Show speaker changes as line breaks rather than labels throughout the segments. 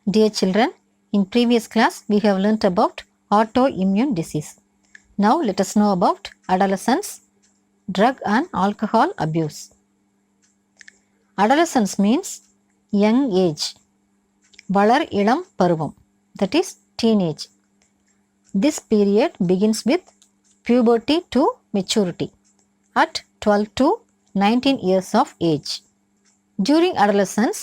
Dear children, in previous class we have learnt about autoimmune disease. Now let us know about adolescence, drug and alcohol abuse. Adolescence means young age, வளர் இளம் பருவம், that is teenage. This period begins with puberty to maturity at 12 to 19 years of age. During adolescence,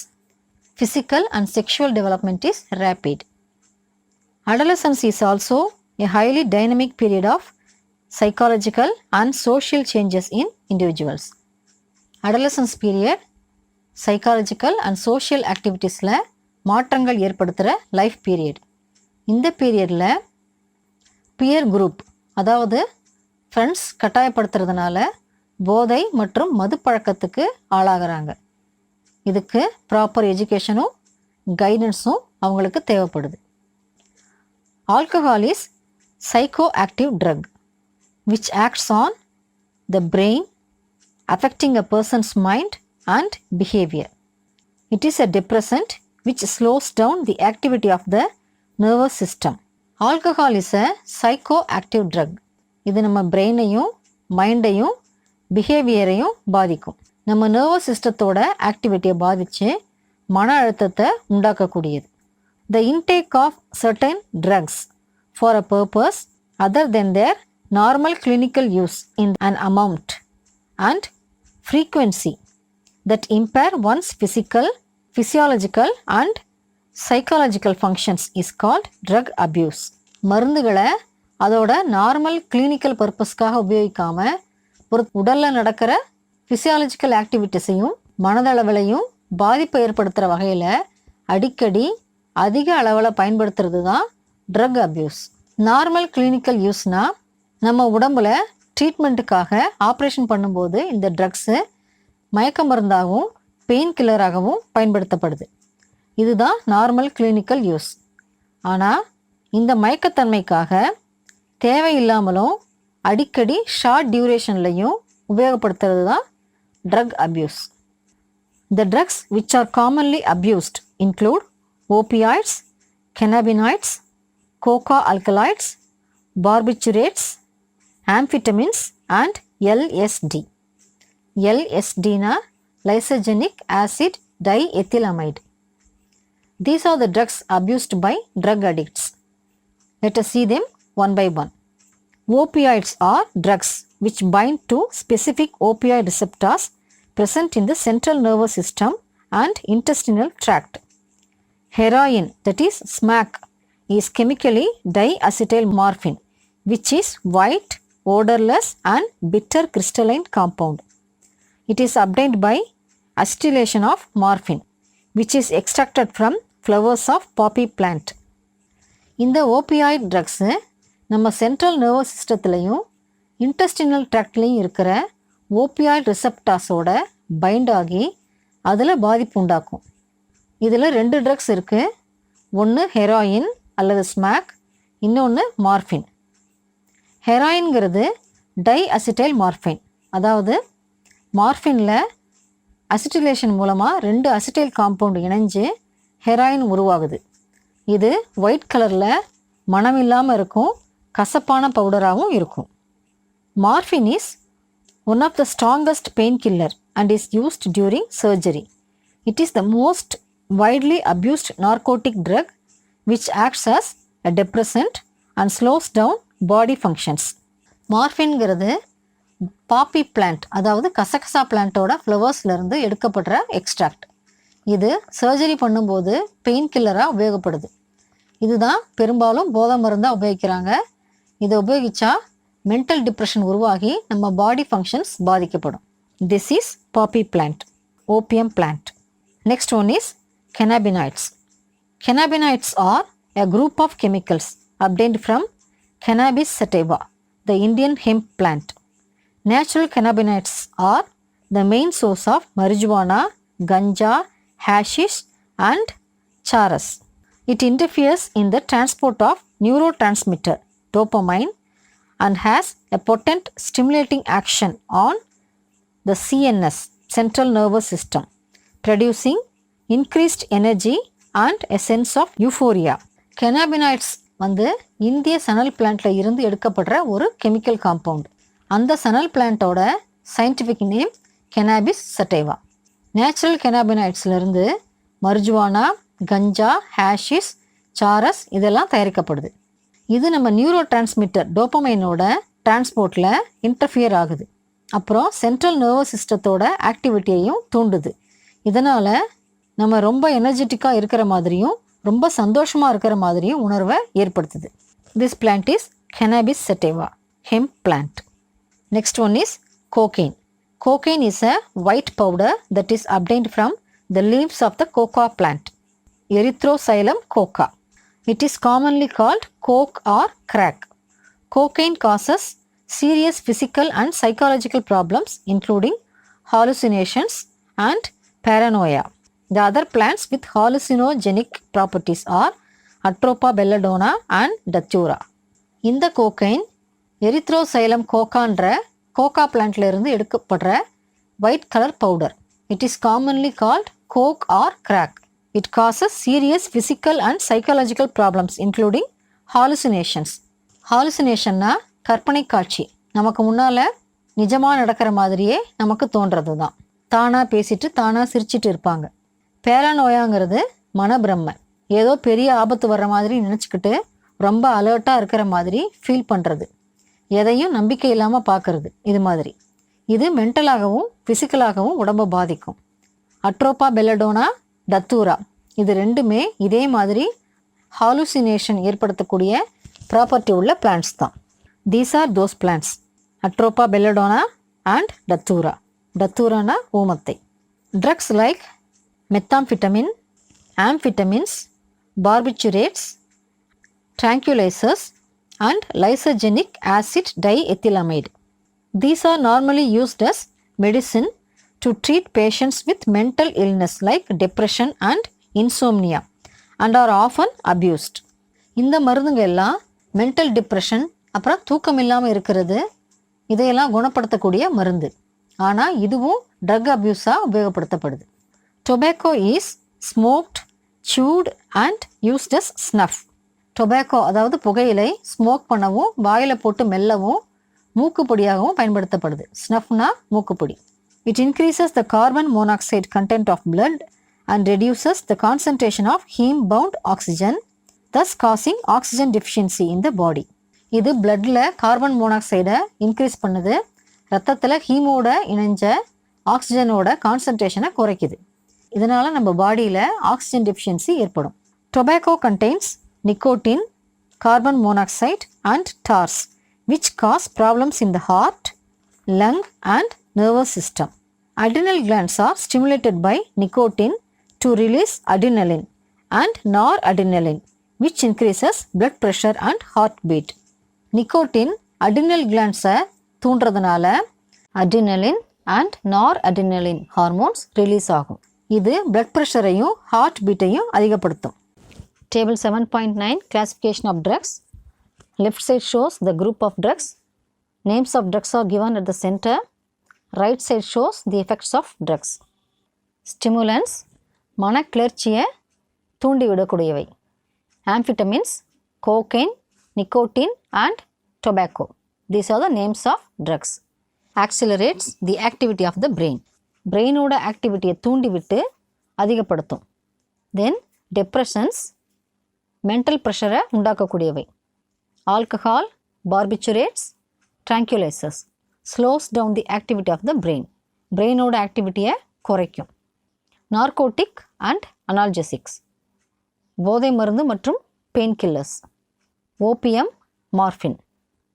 physical and sexual development is rapid. Adolescence is also a highly dynamic period of psychological and social changes in individuals. Adolescence period psychological and social activitiesல மாற்றங்கள் ஏற்படுத்துகிற life period. இந்த பீரியடில் pier group, அதாவது friends கட்டாயப்படுத்துறதுனால போதை மற்றும் மது பழக்கத்துக்கு ஆளாகிறாங்க. இதுக்கு proper எஜுகேஷனும் கைடன்ஸும் அவங்களுக்கு தேவைப்படுது. Alcohol is psycho active drug which acts on the brain, affecting a person's mind and behavior. It is a depressant which slows down the activity of the nervous system. Alcohol is a psychoactive drug. இது நம்ம பிரெயினையும் மைண்டையும் பிஹேவியரையும் பாதிக்கும். நம்ம nervous சிஸ்டத்தோட ஆக்டிவிட்டியை பாதித்து மன அழுத்தத்தை உண்டாக்கக்கூடியது. The intake of certain drugs for a purpose other than their normal clinical use in an amount and frequency that impair one's physiological and psychological functions is called drug abuse. மருந்துகளை அதோட normal clinical பர்பஸ்க்காக உபயோகிக்காமல் ஒரு உடலில் நடக்கிற physiological ஆக்டிவிட்டிஸையும் மனதளவிலையும் பாதிப்பை ஏற்படுத்துகிற வகையில் அடிக்கடி அதிக அளவில் பயன்படுத்துறது தான் ட்ரக் அப்யூஸ். நார்மல் கிளினிக்கல் யூஸ்னால் நம்ம உடம்பில் ட்ரீட்மெண்ட்டுக்காக ஆப்ரேஷன் பண்ணும்போது இந்த ட்ரக்ஸு மயக்க மருந்தாகவும் பெயின் கில்லராகவும் பயன்படுத்தப்படுது. இதுதான் நார்மல் கிளினிக்கல் யூஸ். ஆனால் இந்த மயக்கத்தன்மைக்காக தேவையில்லாமலும் அடிக்கடி ஷார்ட் டியூரேஷன்லையும் உபயோகப்படுத்துறது தான் drug abuse. The drugs which are commonly abused include opioids, cannabinoids, coca alkaloids, barbiturates, amphetamines and LSD. LSD-na lysogenic acid diethylamide. These are the drugs abused by drug addicts. Let us see them one by one. Opioids are drugs which bind to specific opioid receptors present in the central nervous system and intestinal tract. Heroin, that is smack, is chemically diacetyl morphine, which is white, odorless and bitter crystalline compound. It is obtained by acetylation of morphine, which is extracted from flowers of poppy plant. இந்த opioid drugs நம்ம central nervous சிஸ்டத்துலேயும் intestinal ட்ராக்ட்லேயும் இருக்கிற opioid ரிசப்டாஸோட find ஆகி அதில் பாதிப்பு உண்டாக்கும். இதில் 2 drugs இருக்குது. ஒன்று ஹெராயின் அல்லது ஸ்மாக், இன்னொன்று மார்ஃபின். ஹெராயின்கிறது டைஅசிட்டைல் மார்ஃபின், அதாவது மார்ஃபினில் அசிட்டிலேஷன் மூலமாக 2 அசிட்டைல் காம்பவுண்ட் இணைஞ்சு ஹெராயின் உருவாகுது. இது ஒயிட் கலரில் மனம் இல்லாமல் இருக்கும், கசப்பான பவுடராகவும் இருக்கும். Morphine is one of the strongest pain killer and is used during surgery. It is the most widely abused narcotic drug which acts as a depressant and slows down body functions. மார்ஃபின்கிறது poppy plant, அதாவது கசகசா பிளான்ட்டோட ஃப்ளவர்ஸ்லேருந்து எடுக்கப்படுற extract. இது surgery பண்ணும்போது pain கில்லராக உபயோகப்படுது. இதுதான் பெரும்பாலும் போதை மருந்தாக உபயோகிக்கிறாங்க. இதை உபயோகித்தா mental depression உருவாகி நம்ம பாடி ஃபங்க்ஷன்ஸ் பாதிக்கப்படும். This is poppy plant, opium plant. Next one is cannabinoids. Cannabinoids are a group of chemicals obtained from Cannabis sativa, the Indian hemp plant. Natural cannabinoids are the main source of marijuana, ganja, hashish and charas. It interferes in the transport of neurotransmitter dopamine and has a potent stimulating action on the CNS, central nervous system, producing increased energy and a sense of euphoria. Cannabinoids வந்து இந்திய சணல் பிளான்ட்ல இருந்து எடுக்கப்படுற ஒரு chemical compound. அந்த சணல் பிளான்ட்டோட scientific name cannabis sativa. Natural கெனாபினாய்ட்ஸ்லேருந்து marijuana, ganja, hashish, charas இதெல்லாம் தயாரிக்கப்படுது. இது நம்ம நியூரோ டிரான்ஸ்மிட்டர் டோப்பமைனோட டிரான்ஸ்போர்ட்டில் இன்டர்ஃபியர் ஆகுது. அப்புறம் சென்ட்ரல் நர்வஸ் சிஸ்டத்தோட ஆக்டிவிட்டியையும் தூண்டுது. இதனால் நம்ம ரொம்ப எனர்ஜெட்டிக்காக இருக்கிற மாதிரியும் ரொம்ப சந்தோஷமாக இருக்கிற மாதிரியும் உணர்வை ஏற்படுத்துது. This plant is cannabis sativa, hemp plant. Next one is cocaine. Cocaine is a white powder that is obtained from the leaves of the coca plant, Erythroxylum coca. It is commonly called coke or crack. Cocaine causes serious physical and psychological problems including hallucinations and paranoia. The other plants with hallucinogenic properties are Atropa belladonna and Datura. இந்த cocaine Erythroxylum cocaன்ற coca பிளான்ட்ல இருந்து எடுக்கப்படுற white colour powder. It is commonly called coke or crack. It causes serious physical and psychological problems including hallucinations. ஹாலுசினேஷன்னா கற்பனை காட்சி, நமக்கு முன்னால் நிஜமாக நடக்கிற மாதிரியே நமக்கு தோன்றது தான். தானாக பேசிட்டு தானாக சிரிச்சிட்டு இருப்பாங்க. பேரானோயாங்கிறது மனப்பிரமை, ஏதோ பெரிய ஆபத்து வர்ற மாதிரி நினச்சிக்கிட்டு ரொம்ப அலர்ட்டாக இருக்கிற மாதிரி ஃபீல் பண்ணுறது, எதையும் நம்பிக்கை இல்லாமல் பார்க்கறது. இது மாதிரி இது மென்டலாகவும் ஃபிசிக்கலாகவும் உடம்பை பாதிக்கும். அட்ரோப்பா பெல்லடோனா, டத்தூரா இது ரெண்டுமே இதே மாதிரி ஹாலுசினேஷன் ஏற்படுத்தக்கூடிய ப்ராப்பர்ட்டி உள்ள பிளான்ட்ஸ் தான். These are those plants, atropa belladonna and datura. டத்தூரானா ஊமத்தை. Drugs like methamphetamine, amphetamines, barbiturates, tranquilizers and lysogenic acid diethylamide. These are normally used as medicine to treat patients with mental illness like depression and insomnia and are often abused. இந்த மருந்துங்க எல்லாம் mental depression அப்புறம் தூக்கம் இல்லாமல் இருக்கிறது இதையெல்லாம் குணப்படுத்தக்கூடிய மருந்து. ஆனால் இதுவும் ட்ரக் அப்யூஸாக உபயோகப்படுத்தப்படுது. Tobacco is smoked, chewed and used as snuff. Tobacco அதாவது புகையிலை ஸ்மோக் பண்ணவும், வாயில் போட்டு மெல்லவும், மூக்குப்பொடியாகவும் பயன்படுத்தப்படுது. ஸ்னஃப்னா மூக்குப்பொடி. It increases the carbon monoxide content of blood and reduces the concentration of haem bound oxygen, thus causing oxygen deficiency in the body. இது பிளட்டில் கார்பன் மோனாக்சைடை இன்க்ரீஸ் பண்ணுது, ரத்தத்தில் ஹீமோட இணைஞ்ச ஆக்சிஜனோட கான்சன்ட்ரேஷனை குறைக்குது. இதனால் நம்ம பாடியில் ஆக்சிஜன் டெஃபிஷியன்சி ஏற்படும். Tobacco contains nicotine, carbon monoxide and tars which cause problems in the heart, lung and nervous system. Adrenal glands are stimulated by nicotine to release adrenaline and noradrenaline which increases blood pressure and heartbeat. Nicotine adrenal glands தூண்டுறதுனால adrenaline and noradrenaline hormones release ஆகும். இது blood pressureஐயும் heart beatஐயும் அதிகப்படுத்தும். Table 7.9 Classification of drugs. Left side shows the group of drugs. Names of drugs are given at the center. Right side shows the effects of drugs. Stimulants மனக்கிளர்ச்சியை தூண்டிவிடக்கூடியவை. Amphetamines, cocaine, nicotine and tobacco. These are the names of drugs. Accelerates the activity of the brain. பிரெயினோட ஆக்டிவிட்டியை தூண்டிவிட்டு அதிகப்படுத்தும். Then depressants mental ப்ரெஷரை உண்டாக்கக்கூடியவை. Alcohol, barbiturates, tranquillisers slows down the activity of the brain. பிரெயினோட ஆக்டிவிட்டியை குறைக்கும். Narcotic and analgesics போதை மருந்து மற்றும் pain killers. Opium, morphine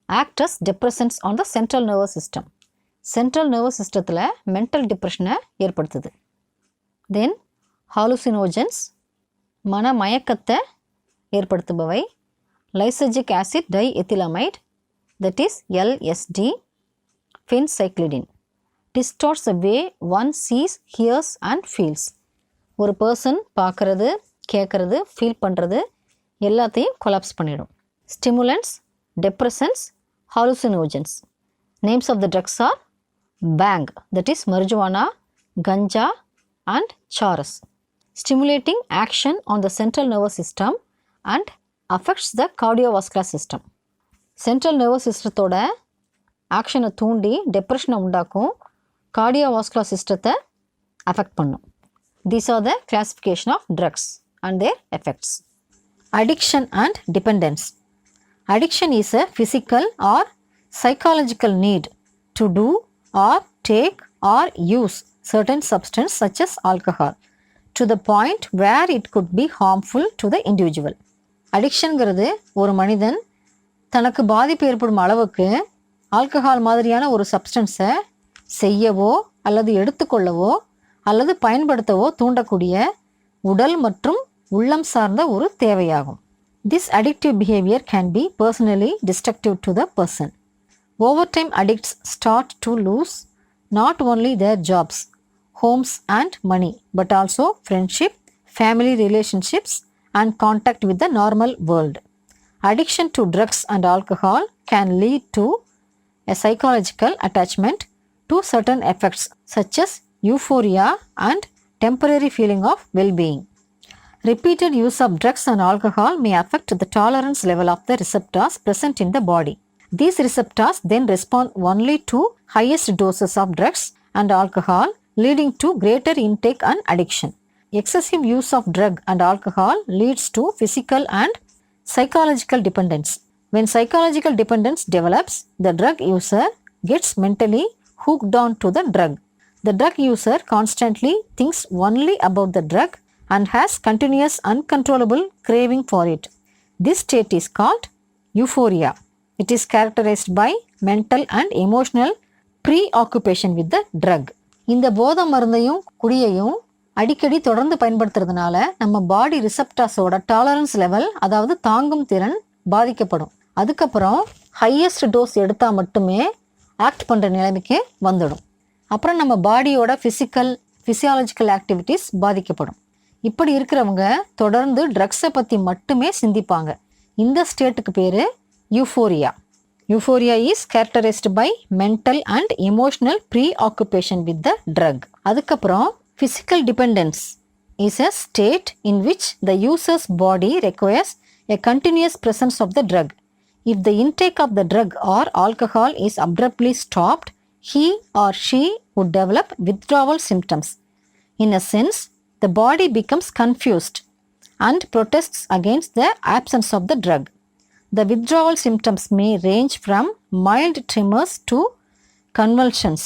act as depressants on the central nervous system. Central nervous சிஸ்டத்தில் மென்டல் டிப்ரெஷனை ஏற்படுத்துது. தென் ஹாலுசினோஜன்ஸ் மன மயக்கத்தை ஏற்படுத்துபவை. Lysergic acid diethylamide that is LSD, phencyclidine distorts the way one sees, hears and feels. ஒரு person பார்க்குறது, கேட்குறது, feel பண்ணுறது எல்லாத்தையும் கொலாப்ஸ் பண்ணிடும். ஸ்டிமுலன்ட்ஸ், depressants, hallucinogens. Names of the drugs are bang that is marijuana, ganja and charas. stimulating action on the central nervous system and affects the cardiovascular system. Central nervous systemத்தோட ஆக்ஷனை தூண்டி டெப்ரெஷனை உண்டாக்கும், cardiovascular systemத்தை affect பண்ணும். These are the classification of drugs and their effects. Addiction and dependence. Addiction is a physical or psychological need to do or take or use certain substance such as alcohol to the point where it could be harmful to the individual. அடிக்ஷன்கிறது ஒரு மனிதன் தனக்கு பாதிப்பு ஏற்படும் அளவுக்கு alcohol மாதிரியான ஒரு சப்ஸ்டன்ஸை செய்யவோ அல்லது எடுத்துக்கொள்ளவோ அல்லது பயன்படுத்தவோ தூண்டக்கூடிய உடல் மற்றும் உள்ளம் சார்ந்த ஒரு தேவையாகும். This addictive behavior can be personally destructive to the person. Over time, addicts start to lose not only their jobs, homes and money, but also friendship, family relationships and contact with the normal world. Addiction to drugs and alcohol can lead to a psychological attachment to certain effects such as euphoria and temporary feeling of well-being. Repeated use of drugs and alcohol may affect the tolerance level of the receptors present in the body. These receptors then respond only to highest doses of drugs and alcohol, leading to greater intake and addiction. Excessive use of drug and alcohol leads to physical and psychological dependence. When psychological dependence develops, the drug user gets mentally hooked on to the drug. The drug user constantly thinks only about the drug and has continuous uncontrollable craving for it. This state is called euphoria. It is characterized by mental and emotional preoccupation with the drug. இந்த போதை மருந்தையும் குடியையும் அடிக்கடி தொடர்ந்து பயன்படுத்துறதுனால நம்ம பாடி ரிசப்டாஸோட tolerance level, அதாவது தாங்கும் திறன் பாதிக்கப்படும். அதுக்கப்புறம் ஹையஸ்ட் டோஸ் எடுத்தால் மட்டுமே ஆக்ட் பண்ணுற நிலைமைக்கு வந்துடும். அப்புறம் நம்ம பாடியோட ஃபிசியாலஜிக்கல் ஆக்டிவிட்டீஸ் பாதிக்கப்படும். இப்படி இருக்கிறவங்க தொடர்ந்து ட்ரக்ஸை பற்றி மட்டுமே சிந்திப்பாங்க. இந்த ஸ்டேட்டுக்கு பேர் euphoria. Euphoria is characterised by mental and emotional preoccupation with the drug. அதுக்கப்புறம் physical dependence is a state in which the user's body requires a continuous presence of the drug. If the intake of the drug or alcohol is abruptly stopped, he or she would develop withdrawal symptoms. In a sense, the body becomes confused and protests against the absence of the drug. The withdrawal symptoms may range from mild tremors to convulsions,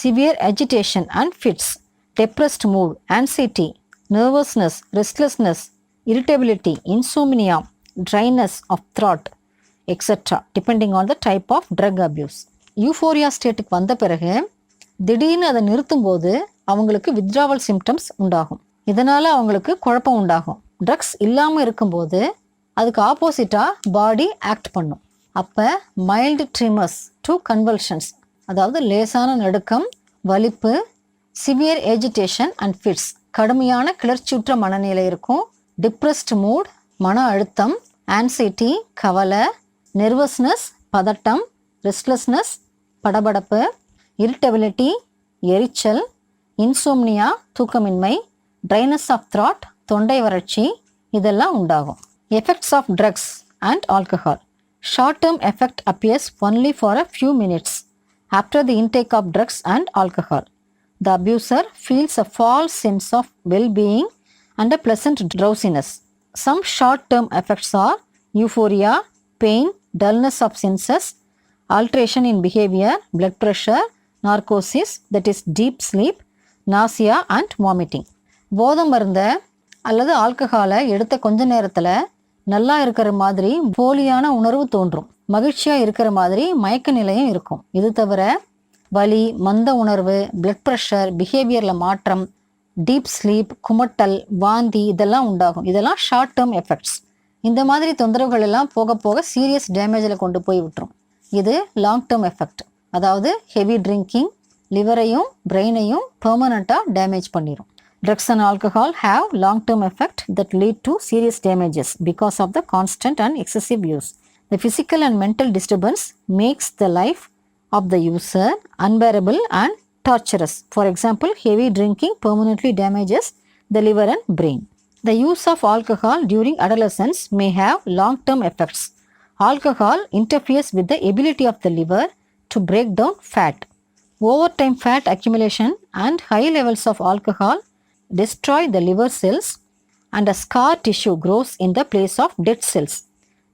severe agitation and fits, depressed mood, anxiety, nervousness, restlessness, irritability, insomnia, dryness of throat, etc. depending on the type of drug abuse. Euphoria ஸ்டேட்டுக்கு வந்த பிறகு திடீர்னு அதை நிறுத்தும்போது அவங்களுக்கு withdrawal symptoms உண்டாகும். இதனால் அவங்களுக்கு குழப்பம் உண்டாகும். ட்ரக்ஸ் இல்லாமல் இருக்கும்போது அதுக்கு ஆப்போசிட்டாக பாடி ஆக்ட் பண்ணும். அப்போ மைல்டு ட்ரிமர்ஸ் டு கன்வல்ஷன்ஸ், அதாவது லேசான நடுக்கம், வலிப்பு, சிவியர் ஏஜிடேஷன் அண்ட் ஃபிட்ஸ், கடுமையான கிளர்ச்சியுற்ற மனநிலை இருக்கும். டிப்ரெஸ்ட் மூட், மன அழுத்தம், ஆன்சைட்டி, கவலை, நெர்வஸ்னஸ், பதட்டம், ரெஸ்ட்லெஸ்னஸ், படபடப்பு, இரிட்டபிலிட்டி, எரிச்சல், இன்சோம்னியா, தூக்கமின்மை, ட்ரைனஸ் ஆஃப் த்ராட், தொண்டை வறட்சி, இதெல்லாம் உண்டாகும். Effects of drugs and alcohol. Short term effect appears only for a few minutes after the intake of drugs and alcohol. The abuser feels a false sense of well-being and a pleasant drowsiness. Some short-term effects are euphoria, pain, dullness of senses, alteration in behavior, blood pressure, narcosis, that is deep sleep, nausea and vomiting. போதை மருந்தை அல்லது ஆல்கஹாலை எடுத்த கொஞ்ச நேரத்தில் நல்லா இருக்கிற மாதிரி போலியான உணர்வு தோன்றும். மகிழ்ச்சியாக இருக்கிற மாதிரி மயக்க நிலையும் இருக்கும். இது தவிர வலி, மந்த உணர்வு, பிளட் ப்ரெஷர், பிஹேவியரில் மாற்றம், டீப் ஸ்லீப், குமட்டல், வாந்தி இதெல்லாம் உண்டாகும். இதெல்லாம் ஷார்ட் டேர்ம் எஃபெக்ட்ஸ். இந்த மாதிரி தொந்தரவுகள் எல்லாம் போக போக சீரியஸ் டேமேஜில் கொண்டு போய் விட்டுரும். இது லாங் டேர்ம் எஃபெக்ட், அதாவது ஹெவி ட்ரிங்கிங் லிவரையும் பிரெயினையும் பெர்மனண்ட்டாக டேமேஜ் பண்ணிடும். Drugs and alcohol have long-term effect that lead to serious damages because of the constant and excessive use. The physical and mental disturbance makes the life of the user unbearable and torturous. For example, heavy drinking permanently damages the liver and brain. The use of alcohol during adolescence may have long-term effects. Alcohol interferes with the ability of the liver to break down fat. Overtime fat accumulation and high levels of alcohol destroy the liver cells and a scar tissue grows in the place of dead cells.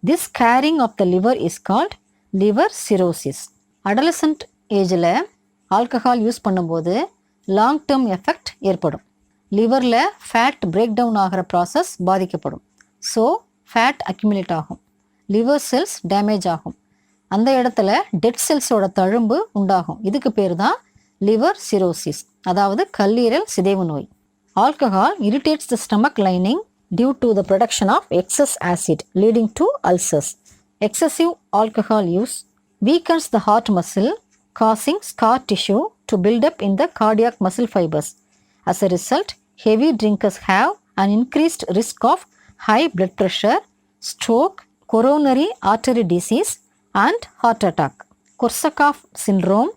This scarring of the liver is called liver cirrhosis. Adolescent ஏஜில் alcohol use பண்ணும்போது long term effect ஏற்படும். லிவரில் fat break down ஆகிற process பாதிக்கப்படும். So fat accumulate ஆகும், liver cells damage ஆகும், அந்த இடத்துல dead செல்ஸோட தழும்பு உண்டாகும். இதுக்கு பேர் தான் லிவர் சிரோசிஸ், அதாவது கல்லீரல் சிதைவு நோய். Alcohol irritates the stomach lining due to the production of excess acid leading to ulcers. Excessive alcohol use weakens the heart muscle, causing scar tissue to build up in the cardiac muscle fibers. As a result, heavy drinkers have an increased risk of high blood pressure, stroke, coronary artery disease, and heart attack. Korsakoff syndrome,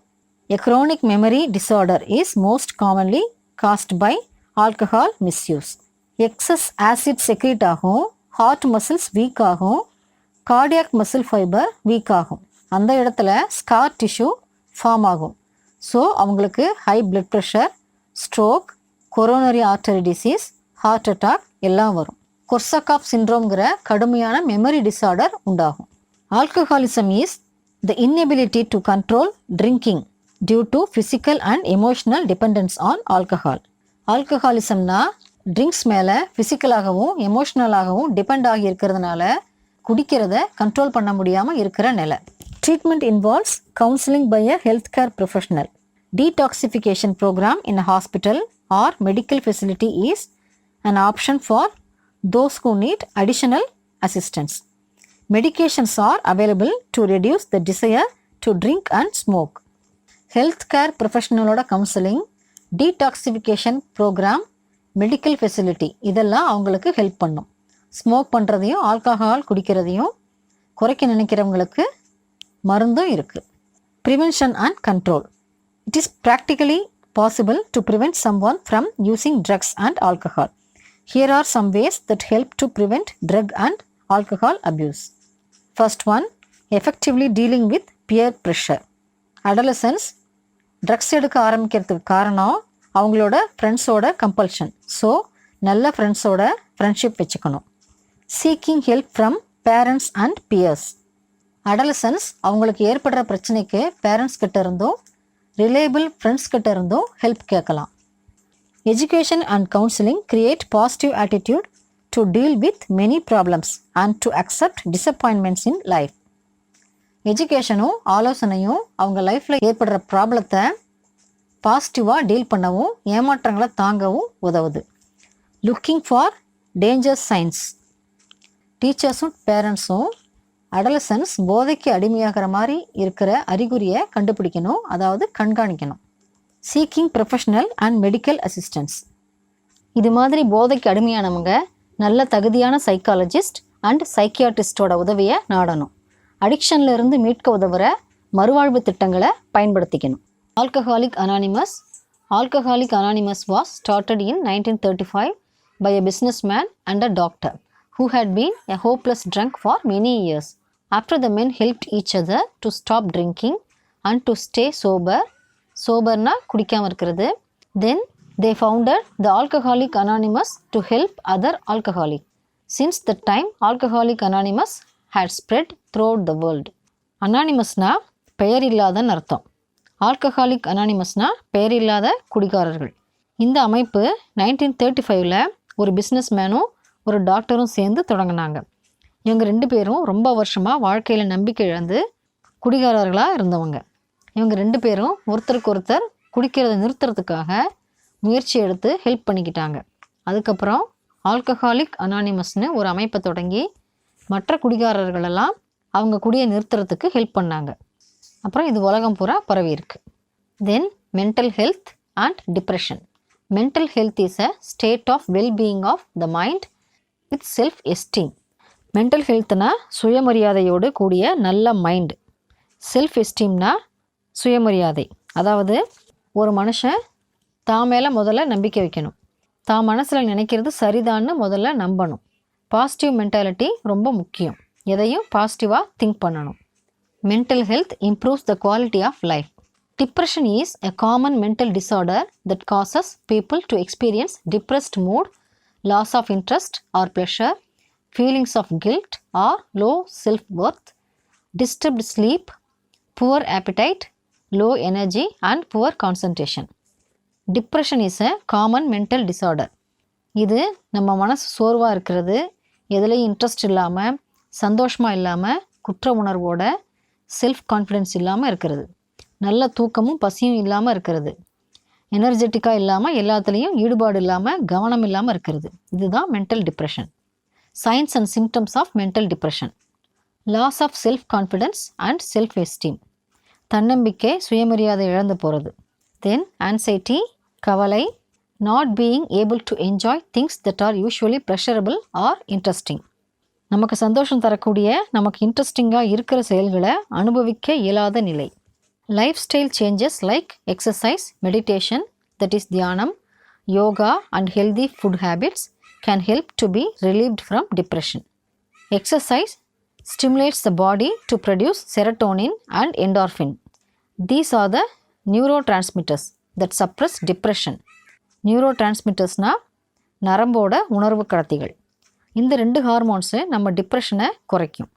a chronic memory disorder, is most commonly caused by alcohol misuse. Excess acid secrete ஆகும், heart muscles weak ஆகும், cardiac muscle fiber weak ஆகும், அந்த இடத்துல scar tissue form ஆகும். So அவங்களுக்கு high blood pressure, stroke, coronary artery disease, heart attack எல்லாம் வரும். Korsakoff சிண்ட்ரோம்ங்கிற கடுமையான மெமரி டிஸார்டர் உண்டாகும். Alcoholism is the inability to control drinking due to physical and emotional dependence on alcohol. ஆல்கஹாலிசம்னா drinks மேலே ஃபிசிக்கலாகவும் எமோஷ்னலாகவும் டிபெண்ட் ஆகி இருக்கிறதுனால குடிக்கிறத கண்ட்ரோல் பண்ண முடியாமல் இருக்கிற நிலை. Treatment involves counseling by a healthcare professional. Detoxification program in a hospital or medical facility is an option for those who need additional assistance. Medications are available to reduce the desire to drink and smoke. Healthcare professional counseling, detoxification program, medical facility இதெல்லாம் அவங்களுக்கு help பண்ணும். Smoke பண்ணுறதையும் alcohol குடிக்கிறதையும் குறைக்க நினைக்கிறவங்களுக்கு மருந்தும் இருக்குது. Prevention and control. It is practically possible to prevent someone from using drugs and alcohol. Here are some ways that help to prevent drug and alcohol abuse. First one, effectively dealing with peer pressure. Adolescents drugs எடுக்க ஆரம்பிக்கிறதுக்கு காரணம் அவங்களோட ஃப்ரெண்ட்ஸோட compulsion. So நல்ல ஃப்ரெண்ட்ஸோட friendship வச்சுக்கணும். Seeking help from parents and peers. Adolescence அவங்களுக்கு ஏற்படுற பிரச்சனைக்கு பேரண்ட்ஸ் கிட்ட இருந்தும் ரிலேபிள் ஃப்ரெண்ட்ஸ் கிட்ட இருந்தும் ஹெல்ப் கேட்கலாம். Education and counselling create positive attitude to deal with many problems and to accept disappointments in life. எஜுகேஷனும் ஆலோசனையும் அவங்க லைஃப்பில் ஏற்படுற ப்ராப்ளத்தை பாசிட்டிவாக டீல் பண்ணவும் ஏமாற்றங்களை தாங்கவும் உதவுது. Looking for danger science. டீச்சர்ஸும் பேரண்ட்ஸும் அடலசன்ஸ் போதைக்கு அடிமையாகிற மாதிரி இருக்கிற அறிகுறியை கண்டுபிடிக்கணும், அதாவது கண்காணிக்கணும். Seeking professional and medical assistance. இது மாதிரி போதைக்கு அடிமையானவங்க நல்ல தகுதியான சைக்காலஜிஸ்ட் அண்ட் சைக்கியாட்ரிஸ்டோட உதவியை நாடணும். அடிக்ஷனில் இருந்து மீட்க உதவுற மறுவாழ்வு திட்டங்களை பயன்படுத்திக்கணும். Alcoholic anonymous. Alcoholic anonymous was started in 1935 by a businessman and a doctor who had been a hopeless drunk for many years. After the men helped each other to stop drinking and to stay sober, soberna குடிக்காம இருக்கிறது, then they founded the Alcoholic Anonymous to help other alcoholics. Since that time, Alcoholic Anonymous had spread throughout the world. அனானிமஸ்னா பெயர் இல்லாதன்னு அர்த்தம். Alcoholic அனானிமஸ்னா பெயர் இல்லாத குடிகாரர்கள். இந்த அமைப்பு 1935 ஒரு business மேனும் ஒரு டாக்டரும் சேர்ந்து தொடங்கினாங்க. இவங்க 2 பேரும் ரொம்ப வருஷமாக வாழ்க்கையில் நம்பிக்கை இழந்து குடிகாரர்களாக இருந்தவங்க. இவங்க 2 பேரும் ஒருத்தருக்கு ஒருத்தர் குடிக்கிறத நிறுத்துறதுக்காக முயற்சி எடுத்து ஹெல்ப் பண்ணிக்கிட்டாங்க. அதுக்கப்புறம் ஆல்கஹாலிக் அனானிமஸ்னு ஒரு அமைப்பை தொடங்கி மற்ற குடிகாரர்களெல்லாம் அவங்க குடியை நிறுத்துறதுக்கு ஹெல்ப் பண்ணாங்க. அப்புறம் இது உலகம் பூரா பரவி இருக்கு. Then mental health and depression. Mental health is a state of wellbeing of the mind with self esteem. Mental ஹெல்த்னா சுயமரியாதையோடு கூடிய நல்ல மைண்டு. செல்ஃப் எஸ்டீம்னா சுயமரியாதை, அதாவது ஒரு மனுஷன் தான் மேலே முதல்ல நம்பிக்கை வைக்கணும். தான் மனசில் நினைக்கிறது சரிதான்னு முதல்ல நம்பணும். பாசிட்டிவ் மென்டாலிட்டி ரொம்ப முக்கியம். எதையும் பாசிட்டிவாக திங்க் பண்ணணும். Mental health improves the quality of life. Depression is a common mental disorder that causes people to experience depressed mood, loss of interest or pleasure, feelings of guilt or low self-worth, disturbed sleep, poor appetite, low energy and poor concentration. Depression is a common mental disorder. இது நம்ம மனசு சோர்வாக இருக்கிறது, எதுலேயும் interest இல்லாமல், சந்தோஷமாக இல்லாமல், குற்ற உணர்வோட, செல்ஃப் கான்ஃபிடென்ஸ் இல்லாமல் இருக்கிறது, நல்ல தூக்கமும் பசியும் இல்லாமல் இருக்கிறது, எனர்ஜெட்டிக்காக இல்லாமல், எல்லாத்துலேயும் ஈடுபாடு இல்லாமல், கவனம் இல்லாமல் இருக்கிறது. இதுதான் mental depression. Signs and symptoms of mental depression. Loss of self confidence and self esteem. தன்னம்பிக்கை, சுயமரியாதை இழந்து போகிறது. தென் ஆன்சைட்டி, கவலை, not being able to enjoy things that are usually pleasurable or interesting. நமக்கு சந்தோஷம் தரக்கூடிய, நமக்கு இன்ட்ரெஸ்டிங்காக இருக்கிற செயல்களை அனுபவிக்க இயலாத நிலை. Lifestyle changes like exercise, meditation, that is தியானம், yoga and healthy food habits can help to be relieved from depression. Exercise stimulates the body to produce serotonin and endorphin. These are the neurotransmitters that suppress depression. நியூரோட்ரான்ஸ்மிட்டர்ஸ்னா நரம்போட உணர்வு கடத்திகள். இந்த 2 hormones நம்ம டிப்ரெஷனை குறைக்கும்.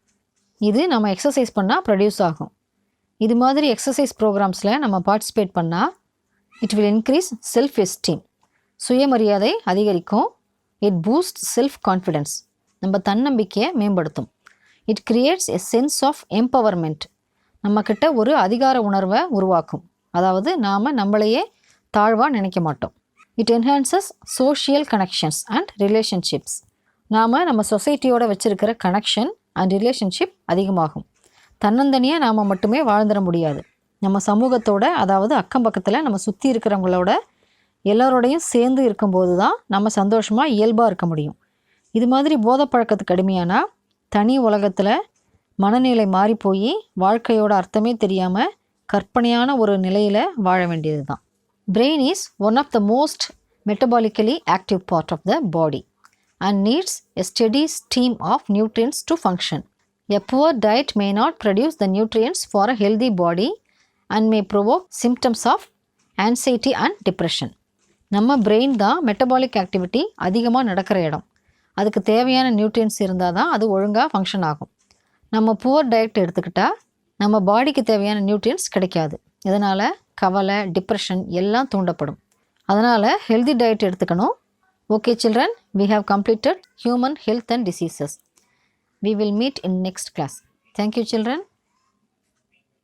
இது நம்ம exercise பண்ணால் produce ஆகும். இது மாதிரி எக்ஸசைஸ் ப்ரோக்ராம்ஸில் நம்ம பார்ட்டிசிபேட் பண்ணால் it will increase self esteem. சுயமரியாதை அதிகரிக்கும். It boost self confidence. நம்ம தன்னம்பிக்கையை மேம்படுத்தும். It creates a sense of empowerment. நம்மக்கிட்ட ஒரு அதிகார உணர்வை உருவாக்கும். அதாவது நாம் நம்மளையே தாழ்வாக நினைக்க மாட்டோம். It enhances social connections and relationships. நம்ம சொசைட்டியோட வச்சுருக்கிற கனெக்ஷன் அண்ட் ரிலேஷன்ஷிப் அதிகமாகும். தன்னந்தனியாக நாம் மட்டுமே வாழ்ந்துட முடியாது. நம்ம சமூகத்தோட, அதாவது அக்கம் பக்கத்தில் நம்ம சுற்றி இருக்கிறவங்களோட எல்லோரோடையும் சேர்ந்து இருக்கும்போது தான் நம்ம சந்தோஷமாக இயல்பாக இருக்க முடியும். இது மாதிரி போதைப்பழக்கத்துக்கு அடிமையானால் தனி உலகத்தில் மனநிலை மாறி போய் வாழ்க்கையோட அர்த்தமே தெரியாமல் கற்பனையான ஒரு நிலையில் வாழ வேண்டியது தான். Brain is one of the most metabolically active part of the body and needs a steady stream of nutrients to function. A poor diet may not produce the nutrients for a healthy body and may provoke symptoms of anxiety and depression. நம்ம brain தான் metabolic activity அதிகமாக நடக்கிற இடம். அதுக்கு தேவையான nutrients இருந்தால் தான் அது ஒழுங்காக ஃபங்க்ஷன் ஆகும். நம்ம புவர் டயட் எடுத்துக்கிட்டால் நம்ம பாடிக்கு தேவையான நியூட்ரியன்ஸ் கிடைக்காது. இதனால் கவலை, டிப்ரெஷன் எல்லாம் தூண்டப்படும். அதனால் ஹெல்தி டயட் எடுத்துக்கணும். Okay children, we have completed human health and diseases. We will meet in next class. Thank you children.